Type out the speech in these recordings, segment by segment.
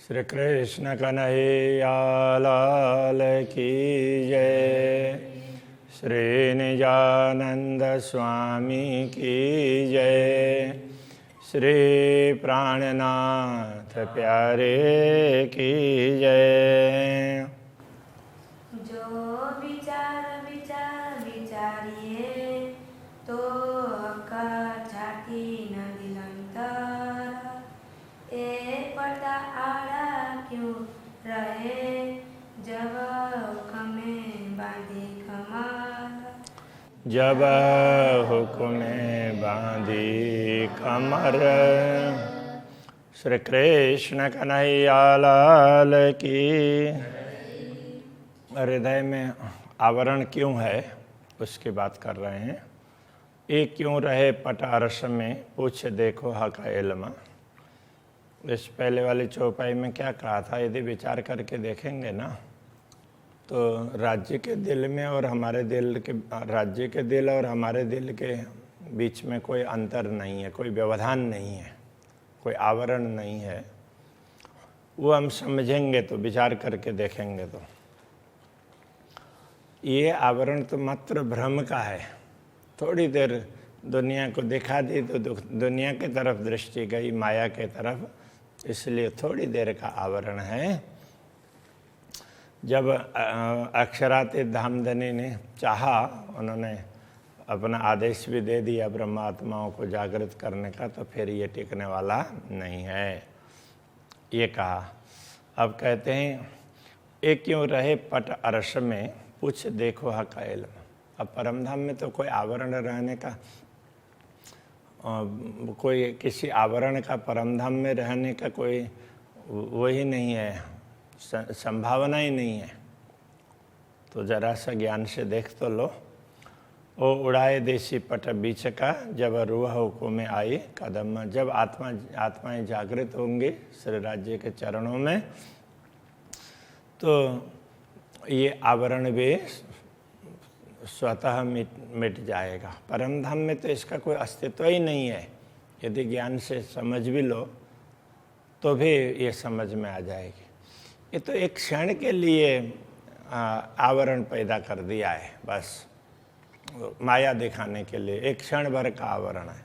श्री कृष्ण कन्हैया लाल की जय। श्री निजानंद स्वामी की जय। श्री प्राणनाथ प्यारे की जय। जो विचार विचारिए तो छाती न दिलंतर ए पर्दा आड़ा क्यों रहे जब हुक्में बांधी कमर। जब हुक्में बांधी कमर। श्री कृष्ण कन्हैया लाल की। हृदय में आवरण क्यों है उसकी बात कर रहे हैं। ये क्यों रहे पट अरस में पूछ देखो हक इल्म। इस पहले वाली चौपाई में क्या कहा था, यदि विचार करके देखेंगे ना तो राज्य के दिल में और हमारे दिल के राज्य के दिल और हमारे दिल के बीच में कोई अंतर नहीं है, कोई व्यवधान नहीं है, कोई आवरण नहीं है। वो हम समझेंगे तो, विचार करके देखेंगे तो ये आवरण तो मात्र भ्रम का है। थोड़ी देर दुनिया को दिखा दी तो दुनिया की तरफ दृष्टि गई, माया के तरफ, इसलिए थोड़ी देर का आवरण है। जब अक्षरातीत धामधनी ने चाहा, उन्होंने अपना आदेश भी दे दिया ब्रह्मात्माओं को जागृत करने का, तो फिर ये टिकने वाला नहीं है, ये कहा। अब कहते हैं ये क्यों रहे पट अरस में पूछ देखो हक इल्म। अब परमधाम में तो कोई आवरण रहने का, कोई किसी आवरण का परमधाम में रहने का कोई वही नहीं है, संभावना ही नहीं है। तो जरा सा ज्ञान से देख तो लो। ओ उड़ाए देसी पट बीच का जब रूह हुक्म में आई कदम। जब आत्माएं जागृत होंगी श्री राज्य के चरणों में तो ये आवरण भी स्वतः मिट जाएगा। परमधाम में तो इसका कोई अस्तित्व ही नहीं है। यदि ज्ञान से समझ भी लो तो भी ये समझ में आ जाएगी। ये तो एक क्षण के लिए आवरण पैदा कर दिया है, बस माया दिखाने के लिए एक क्षण भर का आवरण है।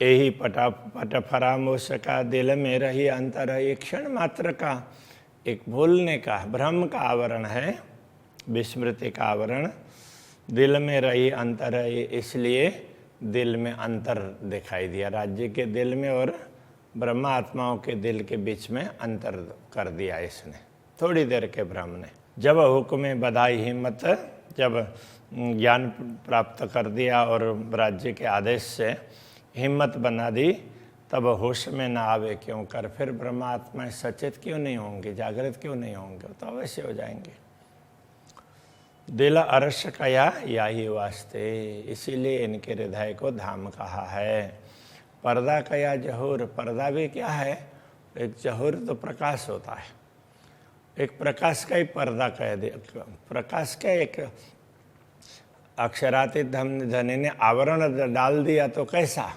यही पट फरामोश का दिल में रही अंतर है। एक क्षण मात्र का, एक भूलने का, भ्रम का आवरण है, विस्मृति का आवरण। दिल में रही अंतर है, इसलिए दिल में अंतर दिखाई दिया। राज्य के दिल में और ब्रह्मा आत्माओं के दिल के बीच में अंतर कर दिया इसने, थोड़ी देर के भ्रम ने। जब हुक्म बधाई हिम्मत, जब ज्ञान प्राप्त कर दिया और राज्य के आदेश से हिम्मत बना दी, तब होश में ना आवे क्यों कर। फिर ब्रह्मा आत्माएं सचेत क्यों नहीं होंगे, जागृत क्यों नहीं होंगे? तो अवश्य हो जाएंगे। दिल अरस कया या ही वास्ते, इसीलिए इनके हृदय को धाम कहा है। पर्दा कया जहूर, पर्दा भी क्या है? एक जहूर तो प्रकाश होता है, एक प्रकाश का ही पर्दा कह दे। प्रकाश का एक अक्षरातीत धनी ने आवरण डाल दिया तो कैसा?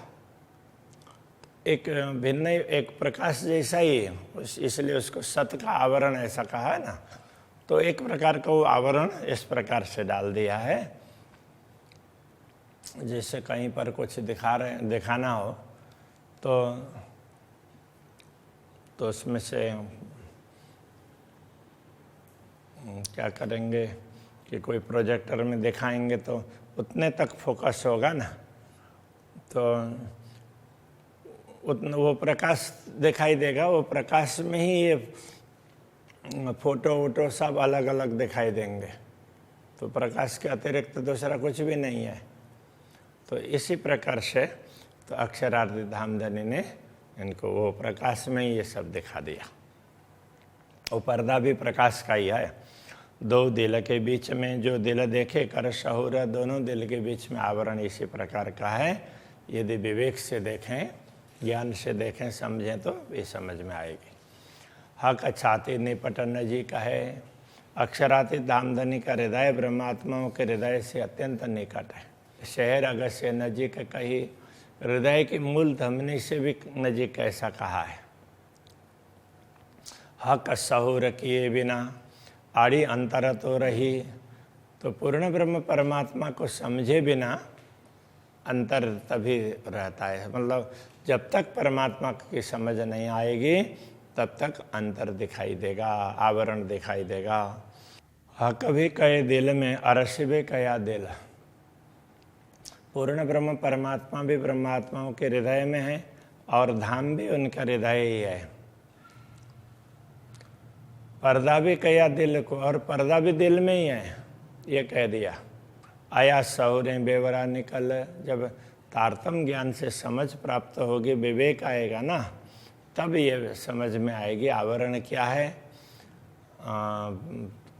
एक भिन्न, एक प्रकाश जैसा ही है, इसलिए उसको सत का आवरण ऐसा कहा है ना। तो एक प्रकार का वो आवरण इस प्रकार से डाल दिया है, जैसे कहीं पर कुछ दिखाना हो तो उसमें से क्या करेंगे कि कोई प्रोजेक्टर में दिखाएंगे तो उतने तक फोकस होगा ना, तो उतना वो प्रकाश दिखाई देगा। वो प्रकाश में ही ये फोटो वोटो सब अलग अलग दिखाई देंगे। तो प्रकाश के अतिरिक्त दूसरा कुछ भी नहीं है। तो इसी प्रकार से तो अक्षरार्थ धामधनी ने इनको वो प्रकाश में ही ये सब दिखा दिया। वो पर्दा भी प्रकाश का ही है। दो दिल के बीच में जो दिल देखे कर शहूर, दोनों दिल के बीच में आवरण इसी प्रकार का है। यदि विवेक से देखें, ज्ञान से देखें, समझें तो ये समझ में आएगी। हक छाती निपटन जी का है। अक्षरातीत धामधनी का हृदय ब्रह्मात्माओं के हृदय से अत्यंत निकट है। शहर अगस्त्य नजीक कही, हृदय की मूल धमनी से भी नजीक ऐसा कहा है। हक सहूर किए बिना आड़ी अंतर तो रही। तो पूर्ण ब्रह्म परमात्मा को समझे बिना अंतर तभी रहता है। मतलब जब तक परमात्मा की समझ नहीं आएगी तब तक अंतर दिखाई देगा, आवरण दिखाई देगा। हक भी कहे दिल में अरस भी कया दिल। पूर्ण ब्रह्म परमात्मा भी ब्रह्मात्माओं के हृदय में है और धाम भी उनका हृदय ही है। पर्दा भी कया दिल को, और पर्दा भी दिल में ही है, ये कह दिया। आया सहुरे बेवरा निकल। जब तारतम ज्ञान से समझ प्राप्त होगी, विवेक आएगा ना, तब ये समझ में आएगी आवरण क्या है।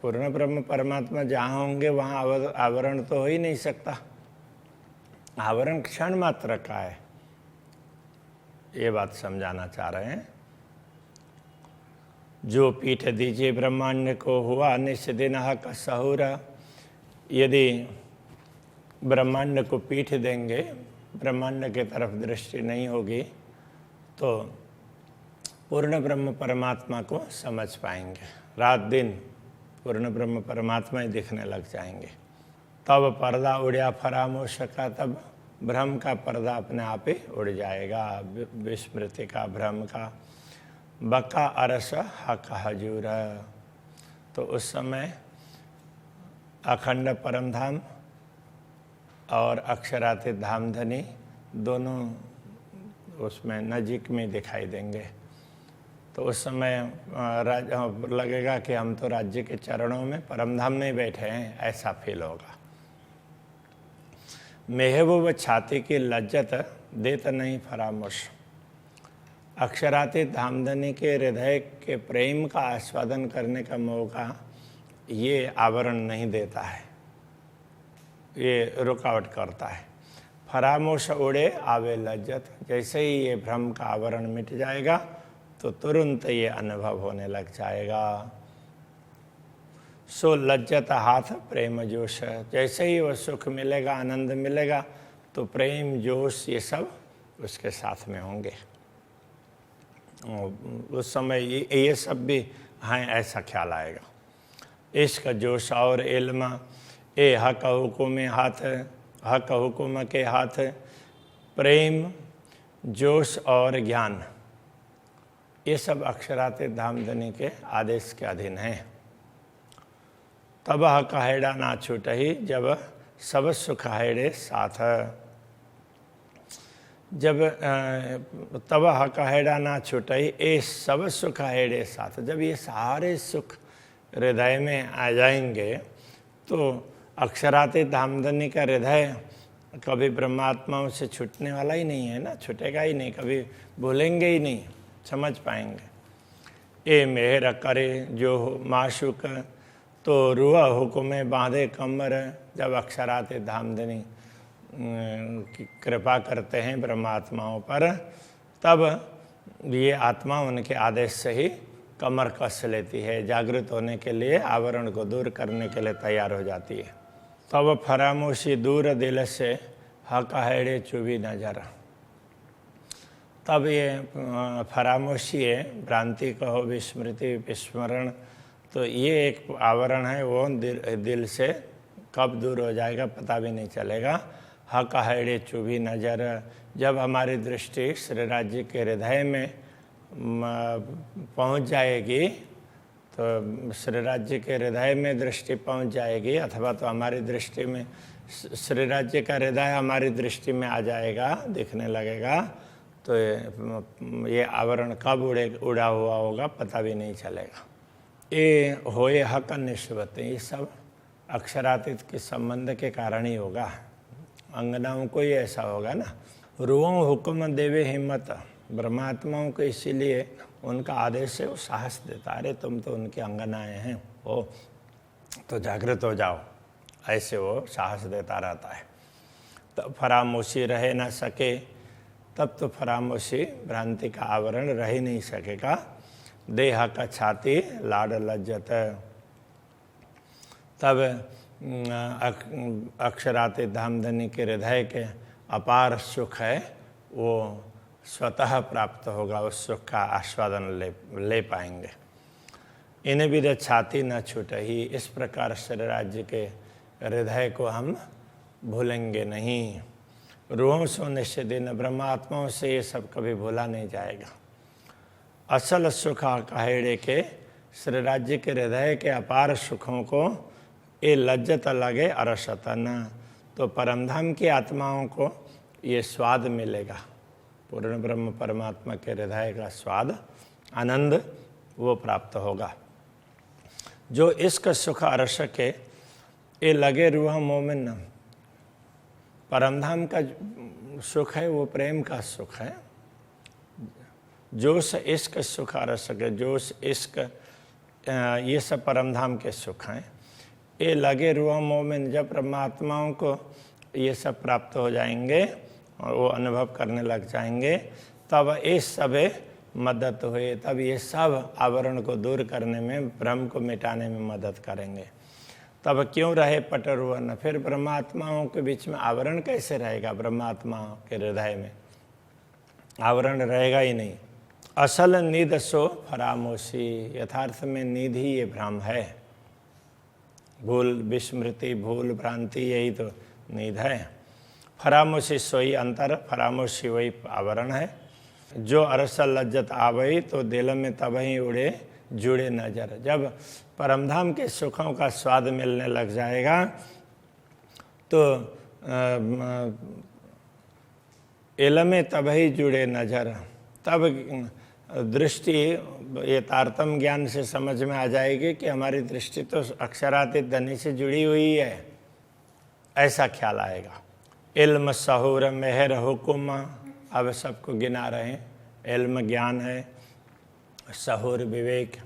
पूर्ण ब्रह्म परमात्मा जहाँ होंगे वहाँ आवरण तो हो ही नहीं सकता। आवरण क्षण मात्र का है, ये बात समझाना चाह रहे हैं। जो पीठ दीजिए ब्रह्मांड को हुआ निस्दिन हक सहूर। यदि ब्रह्मांड को पीठ देंगे, ब्रह्मांड के तरफ दृष्टि नहीं होगी, तो पूर्ण ब्रह्म परमात्मा को समझ पाएंगे। रात दिन पूर्ण ब्रह्म परमात्मा ही दिखने लग जाएंगे। तब पर्दा उड़या फरामोश का, तब भ्रम का पर्दा अपने आप ही उड़ जाएगा, विस्मृति का, भ्रम का। बका अरस हक हजूर। तो उस समय अखंड परम धाम और अक्षरातीत धाम धनी दोनों उसमें नजीक में दिखाई देंगे। तो उस समय लगेगा कि हम तो राज्य के चरणों में परम धाम में बैठे हैं, ऐसा फील होगा। महबूब छाती की लज्जत देत नहीं फरामोश। अक्षरातीत धामधनी के हृदय के प्रेम का आस्वादन करने का मौका ये आवरण नहीं देता है, ये रुकावट करता है। फरामोश उड़े आवे लज्जत। जैसे ही ये भ्रम का आवरण मिट जाएगा तो तुरंत ये अनुभव होने लग जाएगा। सो लज्जत हाथ प्रेम जोश। जैसे ही वो सुख मिलेगा, आनंद मिलेगा, तो प्रेम जोश ये सब उसके साथ में होंगे। उस समय ये सब भी हैं, ऐसा ख्याल आएगा। इश्क जोश और इल्म ए हक हुकुम हाथ। हक हुकुम के हाथ प्रेम जोश और ज्ञान, ये सब अक्षरातीत धामधनी के आदेश के अधीन हैं। तब हक हैड़ा ना छूट ही, जब सब सुख हैड़े साथ। जब तब हक हैड़ा ना छूट ही, ए सब सुख हैड़े साथ। जब ये सारे सुख हृदय में आ जाएंगे तो अक्षरातीत धामधनी का हृदय कभी ब्रह्मात्माओं से छूटने वाला ही नहीं है ना, छूटेगा ही नहीं, कभी भूलेंगे ही नहीं, समझ पाएंगे। ए मेहर करे जो माशुक, तो रुआ हुक्म बांधे कमर। जब अक्षरातीत धामधनी की कृपा करते हैं ब्रह्मात्माओं पर, तब ये आत्मा उनके आदेश से ही कमर कस लेती है, जागृत होने के लिए, आवरण को दूर करने के लिए तैयार हो जाती है। तब फरामोशी दूर दिल से हक हैड़े चुभी नजर। तब ये फरामोशी है, भ्रांति कहो, विस्मृति, विस्मरण, तो ये एक आवरण है, वो दिल से कब दूर हो जाएगा पता भी नहीं चलेगा। हक हैड़े चुभी नजर। जब हमारी दृष्टि श्री राज्य के हृदय में पहुंच जाएगी, तो श्री राज्य के हृदय में दृष्टि पहुंच जाएगी, अथवा तो हमारी दृष्टि में श्री राज्य का हृदय हमारी दृष्टि में आ जाएगा, दिखने लगेगा, तो ये आवरण कब उड़ा हुआ होगा पता भी नहीं चलेगा। ये होए हक निस्बत, ये सब अक्षरातीत के संबंध के कारण ही होगा। अंगनाओं को ही ऐसा होगा ना। रुओं हुक्म देवे हिम्मत। ब्रह्मात्माओं को इसीलिए उनका आदेश से वो साहस देता, अरे तुम तो उनके अंगनाएं हैं, वो तो जागृत हो जाओ, ऐसे वो साहस देता रहता है। तब फरामोशी रह न सके, तब तो फरामोशी भ्रांति का आवरण रह ही नहीं सकेगा। देह का छाती लाड लज्जत। तब अक्षरातीत धामधनी के हृदय के अपार सुख है, वो स्वतः प्राप्त होगा, उस सुख का आस्वादन ले पाएंगे। इन्हें भी छाती न छूटही। इस प्रकार श्री राज्य के हृदय को हम भूलेंगे नहीं। रूहों सो निश्चित दिन, ब्रह्मात्माओं से ये सब कभी भूला नहीं जाएगा। असल सुख कहेड़े के श्री राज्य के हृदय के अपार सुखों को ये लज्जत लगे अरसतन, तो परमधाम की आत्माओं को ये स्वाद मिलेगा। पूर्ण ब्रह्म परमात्मा के हृदय का स्वाद, आनंद वो प्राप्त होगा। जो इसका सुख अरस के ये लगे रूह मोमिन, परमधाम का सुख है वो प्रेम का सुख है। जोश इश्क सुख अरस के, जोश इश्क ये सब परमधाम के सुख हैं। ये लगे रूह मोमिन, जब परमात्माओं को ये सब प्राप्त हो जाएंगे और वो अनुभव करने लग जाएंगे, तब इस सब मदद हुए, तब ये सब आवरण को दूर करने में, भ्रम को मिटाने में मदद करेंगे। तब क्यों रहे पटरुवन, फिर ब्रह्मात्माओं के बीच में आवरण कैसे रहेगा? ब्रह्मात्माओं के हृदय में आवरण रहेगा ही नहीं। असल नींद सो फरामोशी, यथार्थ में नींद ही ये भ्रम है। भूल विस्मृति, भूल भ्रांति, यही तो नींद है। फरामोशी सोई अंतर, फरामोशी वही आवरण है। जो अरसल लज्जत आवई, तो दिल में तब ही उड़े जुड़े नजर। जब परमधाम के सुखों का स्वाद मिलने लग जाएगा तो इल्म तब ही जुड़े नजर, तब दृष्टि ये तारतम ज्ञान से समझ में आ जाएगी कि हमारी दृष्टि तो अक्षरातीत धनी से जुड़ी हुई है, ऐसा ख्याल आएगा। इल्म सहूर मेहर हुकुम, अब सबको गिना रहे हैं। इल्म ज्ञान है, सहूर विवेक,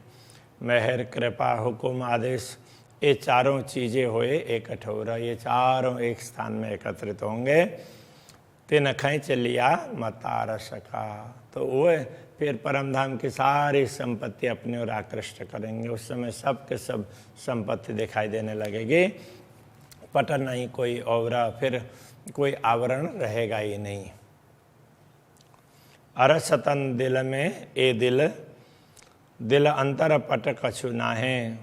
मेहर कृपा, हुकुम आदेश, ये चारों चीज़ें हुए एक ठोरा, ये चारों एक स्थान में एकत्रित होंगे। तिन खींच लिया मतार सका, तो वो फिर परमधाम की सारी संपत्ति अपनी ओर आकृष्ट करेंगे। उस समय सब के सब संपत्ति दिखाई देने लगेगी। पट नहीं कोई औरा, फिर कोई आवरण रहेगा ही नहीं। अरसतन दिल में ए दिल, दिल अंतर पट कछु ना है।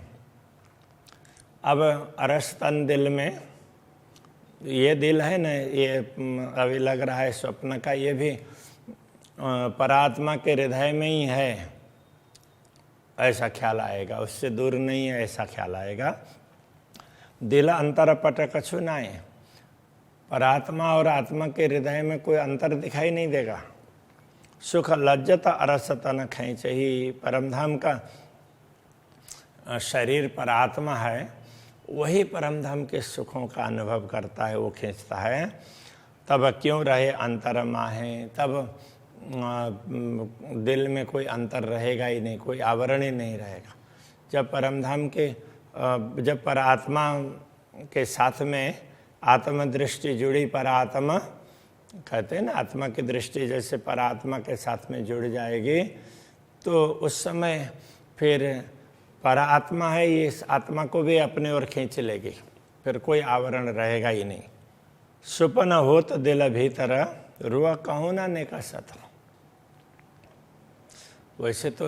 अब अरसतन दिल में ये दिल है ना, ये अभी लग रहा है स्वप्न का, ये भी परात्मा के हृदय में ही है, ऐसा ख्याल आएगा। उससे दूर नहीं है, ऐसा ख्याल आएगा। दिल अंतर पट कछु ना है, परात्मा और आत्मा के हृदय में कोई अंतर दिखाई नहीं देगा। सुख लज्जत अरसतन खींच ही, परमधाम का शरीर परात्मा है, वही परमधाम के सुखों का अनुभव करता है, वो खींचता है। तब क्यों रहे अंतर माहे, तब दिल में कोई अंतर रहेगा ही नहीं, कोई आवरण ही नहीं रहेगा। जब परमधाम के, जब परात्मा के साथ में आत्मदृष्टि जुड़ी, परात्मा कहते हैं ना, आत्मा की दृष्टि जैसे परात्मा के साथ में जुड़ जाएगी, तो उस समय फिर परात्मा है, ये इस आत्मा को भी अपने ओर खींच लेगी, फिर कोई आवरण रहेगा ही नहीं। सुपन होत दिल भीतर, रुआ कहूँ ना नेका सत। वैसे तो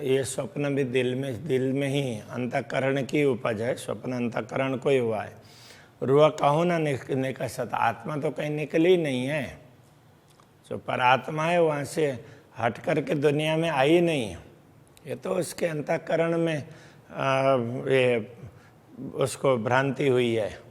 ये स्वप्न भी दिल में ही अंतःकरण की उपज है, स्वप्न अंतःकरण को ही हुआ है। रुआ कहूँ ना नेका सत, आत्मा तो कहीं निकली नहीं है। जो परात्मा है वहाँ से हट करके दुनिया में आई नहीं है, ये तो उसके अंतःकरण में ये उसको भ्रांति हुई है।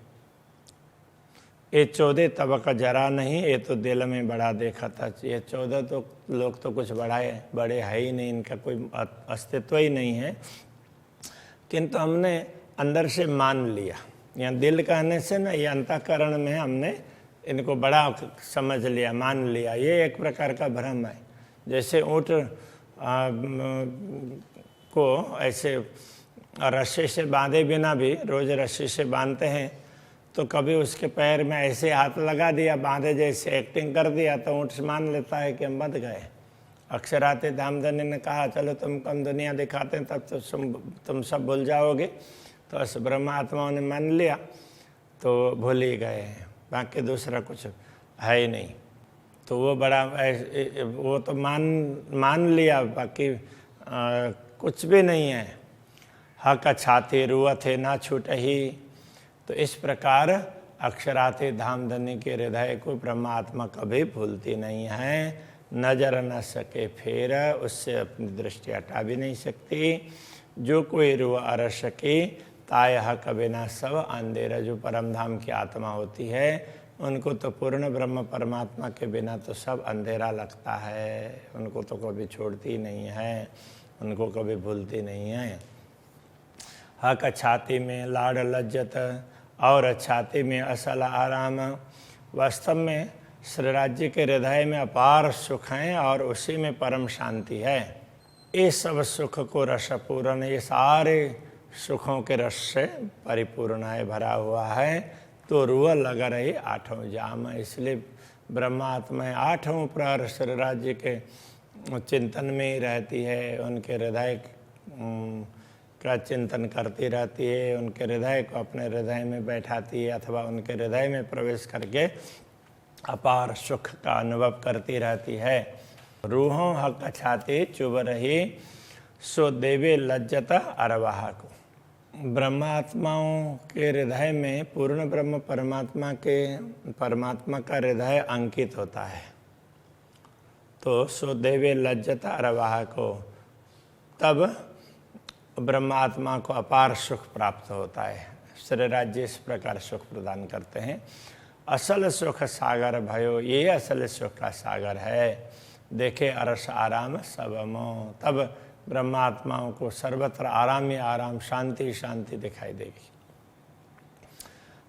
ये 14 तबका जरा नहीं, ये तो दिल में बड़ा देखा था। ये 14 तो लोग तो कुछ बड़े है ही नहीं, इनका कोई अस्तित्व ही नहीं है, किंतु हमने अंदर से मान लिया। यहाँ दिल कहने से ना, ये अंतःकरण में हमने इनको बड़ा समझ लिया, मान लिया। ये एक प्रकार का भ्रम है। जैसे ऊँट को ऐसे रस्सी से बांधे बिना भी, रोज रस्सी से बांधते हैं, तो कभी उसके पैर में ऐसे हाथ लगा दिया, बांधे जैसे एक्टिंग कर दिया, तो ऊँट मान लेता है कि हम बंध गए। अक्षराते धामधनी ने कहा चलो तुमको हम दुनिया दिखाते हैं, तब तो तुम सब भूल जाओगे। तो उस ब्रह्मात्माओं ने मान लिया तो भूल ही गए, बाकी दूसरा कुछ है ही नहीं। तो वो बड़ा वो तो मान लिया, बाकी कुछ भी नहीं है। हक छाती रुआ थे ना छूटही। तो इस प्रकार अक्षराते धाम धनी के हृदय को परमात्मा कभी भूलती नहीं है, नजर न सके फेर, उससे अपनी दृष्टि हटा भी नहीं सकती। जो कोई रुआ अर सके ताय हक बिना सब अंधेरा। जो परम धाम की आत्मा होती है उनको तो पूर्ण ब्रह्म परमात्मा के बिना तो सब अंधेरा लगता है, उनको तो कभी छोड़ती नहीं है, उनको कभी भूलती नहीं है। हक छाती में लाड़ लज्जत और छाती में असल आराम। वास्तव में श्री राज्य के हृदय में अपार सुख हैं और उसी में परम शांति है। ये सब सुख को रसपूर्ण, ये सारे सुखों के रस से परिपूर्ण है, भरा हुआ है। तो रुआ लगा रही आठों जाम। इसलिए ब्रह्मात्मा आठों प्रहर श्री राज्य के चिंतन में ही रहती है, उनके हृदय का चिंतन करती रहती है, उनके हृदय को अपने हृदय में बैठाती है अथवा उनके हृदय में प्रवेश करके अपार सुख का अनुभव करती रहती है। रूहों हक छाती चुभ रही सो देवे लज्जत अरवाह को। ब्रह्मात्माओं के हृदय में पूर्ण ब्रह्म परमात्मा का हृदय अंकित होता है। तो सो देवे लज्जत अरवाह को, तब ब्रह्मात्मा को अपार सुख प्राप्त होता है। श्री राज्य इस प्रकार सुख प्रदान करते हैं। असल सुख सागर भयो, ये असल सुख का सागर है। देखे अरस आराम सबमो, तब ब्रह्मात्माओं को सर्वत्र आराम ही आराम, शांति शांति दिखाई देगी।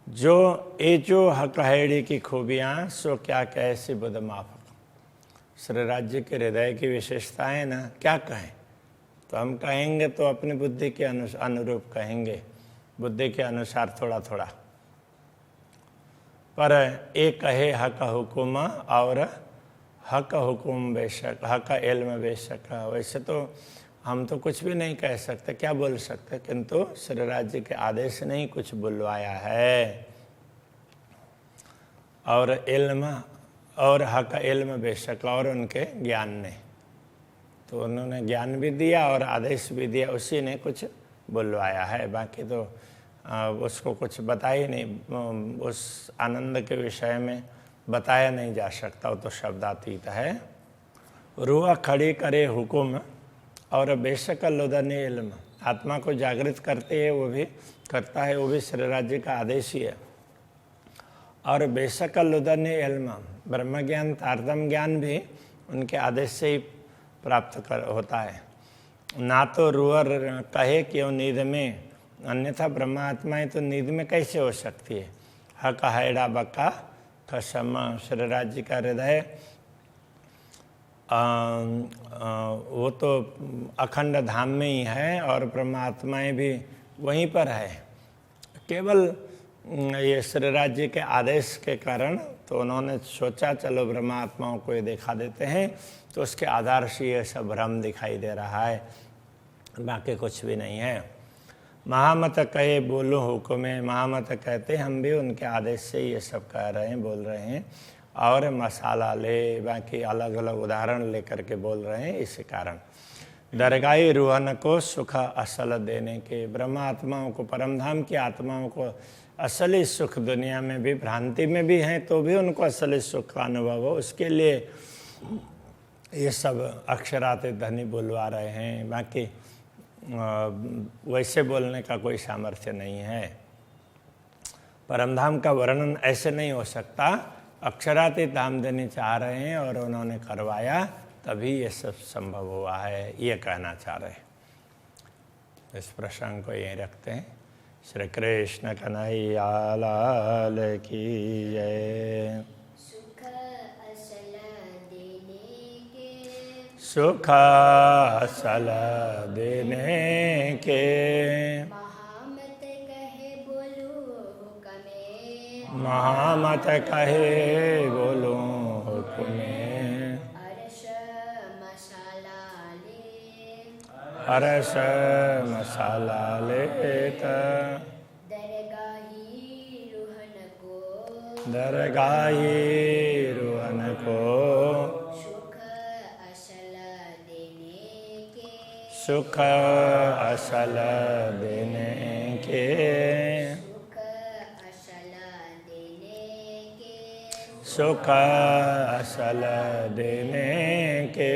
जो हकहेड़ी की खूबियाँ सो क्या कैसी बुध माफक। श्री राज्य के हृदय की विशेषताएं ना क्या कहें, तो हम कहेंगे तो अपनी बुद्धि के अनुरूप कहेंगे, बुद्धि के अनुसार थोड़ा थोड़ा। पर एक कहे हक हुकुम और हक हुकुम बेशक, हक इल्म बेशक। वैसे तो हम तो कुछ भी नहीं कह सकते, क्या बोल सकते, किंतु श्री राज्य के आदेश ने ही कुछ बुलवाया है। और इल्म और हक इल्म बेशक, और उनके ज्ञान ने, तो उन्होंने ज्ञान भी दिया और आदेश भी दिया, उसी ने कुछ बुलवाया है। बाकी तो उसको कुछ बताया ही नहीं, उस आनंद के विषय में बताया नहीं जा सकता, वो तो शब्दातीत है। रूह खड़ी करे हुकुम और बेशक लुदन इल्म। आत्मा को जागृत करते है, वो भी करता है, वो भी श्री राज्य का आदेश ही है। और बेशक लुदन इल्म, ब्रह्म ज्ञान तारतम ज्ञान भी उनके आदेश से ही प्राप्त होता है। ना तो रूह कहे क्यों नींद में, अन्यथा ब्रह्मात्माएं तो नींद में कैसे हो सकती है। हक हैड़ा बक्का कसम, श्री राज्य का हृदय वो तो अखंड धाम में ही है और ब्रह्मात्माएं भी वहीं पर है। केवल ये श्री राज्य के आदेश के कारण तो उन्होंने सोचा चलो ब्रह्मात्माओं को ये दिखा देते हैं, तो उसके आधार से ये सब भ्रम दिखाई दे रहा है, बाकी कुछ भी नहीं है। महामत कहे बोलो हुक्म, महामत कहते हम भी उनके आदेश से ये सब कह रहे हैं, बोल रहे हैं। और मसाला ले, बाकी अलग अलग उदाहरण लेकर के बोल रहे हैं। इसी कारण दरगाही रूहन को सुख असल देने के, ब्रह्मात्माओं को, परमधाम की आत्माओं को असली सुख दुनिया में भी, भ्रांति में भी हैं तो भी उनको असली सुख का अनुभव हो, उसके लिए ये सब अक्षराते धनी बुलवा रहे हैं। बाकी वैसे बोलने का कोई सामर्थ्य नहीं है। परमधाम का वर्णन ऐसे नहीं हो सकता। अक्षरातीत धाम देने चाह रहे हैं और उन्होंने करवाया, तभी ये सब संभव हुआ है, ये कहना चाह रहे हैं। इस प्रसंग को यहीं रखते हैं। श्री कृष्ण कन्हैया लाल की जय। सुख असल देने के, सुख असल देने के, महामत कहे बोलो हुक्मे, महामत कहे बोलो हुक्मे, अरश मसाला ले, अरस मसाला लेत, दरगाही रूहन को, दरगाही रूहन को, सुख असल देने के, सुख असल देने के, सुख असल देने के, सुख असल देने के,